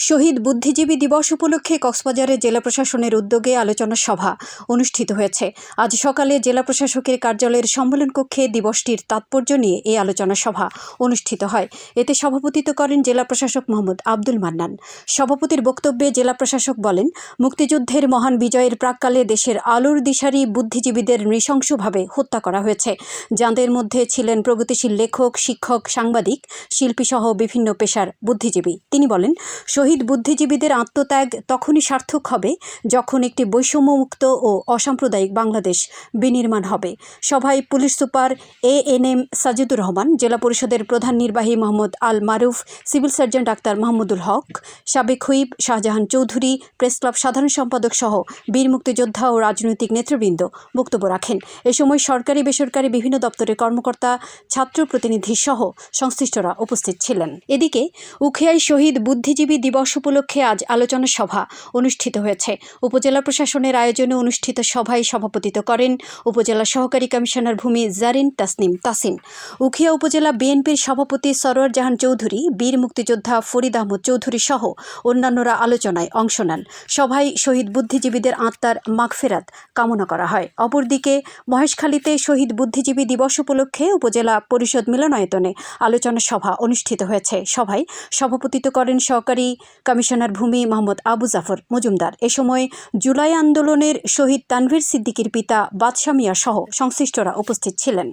শহীদ বুদ্ধিজীবী দিবস উপলক্ষে কক্সবাজারে জেলা প্রশাসনের উদ্যোগে আলোচনা সভা অনুষ্ঠিত হয়েছে। আজ সকালে জেলা প্রশাসকের কার্যালয়ের সম্মেলন কক্ষে দিবসটির তাৎপর্য নিয়ে এই আলোচনা সভা অনুষ্ঠিত হয়। এতে সভাপতিত্ব করেন জেলা প্রশাসক মোহাম্মদ আব্দুল মান্নান। সভাপতির বক্তব্যে জেলা প্রশাসক বলেন, মুক্তিযুদ্ধের মহান বিজয়ের প্রাক্কালে দেশের আলোর দিশারি বুদ্ধিজীবীদের নৃশংসভাবে হত্যা করা হয়েছে, যাঁদের মধ্যে ছিলেন প্রগতিশীল লেখক, শিক্ষক, সাংবাদিক, শিল্পীসহ বিভিন্ন পেশার বুদ্ধিজীবী। তিনি বলেন, শহীদ বুদ্ধিজীবীদের আত্মত্যাগ তখনই সার্থক হবে যখন একটি বৈষম্যমুক্ত ও অসাম্প্রদায়িক বাংলাদেশ বিনির্মাণ হবে। সভায় police super ANM Sajidur Rahman, জেলা পরিষদের প্রধান নির্বাহী মোহাম্মদ আল মারুফ, civil surgeon doctor Mahmudul Haque, সাবেক whip Shahjahan Chowdhury, press club সাধারণ সম্পাদক সহ বীর মুক্তিযোদ্ধা ও রাজনৈতিক নেতৃবৃন্দ বক্তব্য রাখেন। এ সময় সরকারি বেসরকারি বিভিন্ন দপ্তরের কর্মকর্তা, ছাত্র প্রতিনিধি সহ সংশ্লিষ্টরা উপস্থিত ছিলেন। এদিকে উখিয়ায় শহীদ বুদ্ধিজীবী দিবস উপলক্ষে আজ আলোচনা সভা অনুষ্ঠিত হয়েছে। উপজেলা প্রশাসনের আয়োজনে অনুষ্ঠিত সভায় সভাপতিত্ব করেন উপজেলা সহকারী কমিশনার ভূমি জারিন তাসিন। উখিয়া উপজেলা বিএনপির সভাপতি সরোয়ার জাহান চৌধুরী, বীর মুক্তিযোদ্ধা ফরিদ আহমদ চৌধুরী সহ অন্যান্যরা আলোচনায় অংশ নেন। সভায় শহীদ বুদ্ধিজীবীদের আত্মার মাগফিরাত কামনা করা হয়। অপরদিকে মহেশখালীতে শহীদ বুদ্ধিজীবী দিবস উপলক্ষে উপজেলা পরিষদ মিলনায়তনে আলোচনা সভা অনুষ্ঠিত হয়েছে। সভায় সভাপতিত্ব করেন সহকারী কমিশনার ভূমি মোহাম্মদ আবু জাফর মজুমদার। এ সময় জুলাই আন্দোলনের শহীদ তানভীর সিদ্দিকীর পিতা বাদশা মিয়া সহ সংশ্লিষ্টরা উপস্থিত ছিলেন।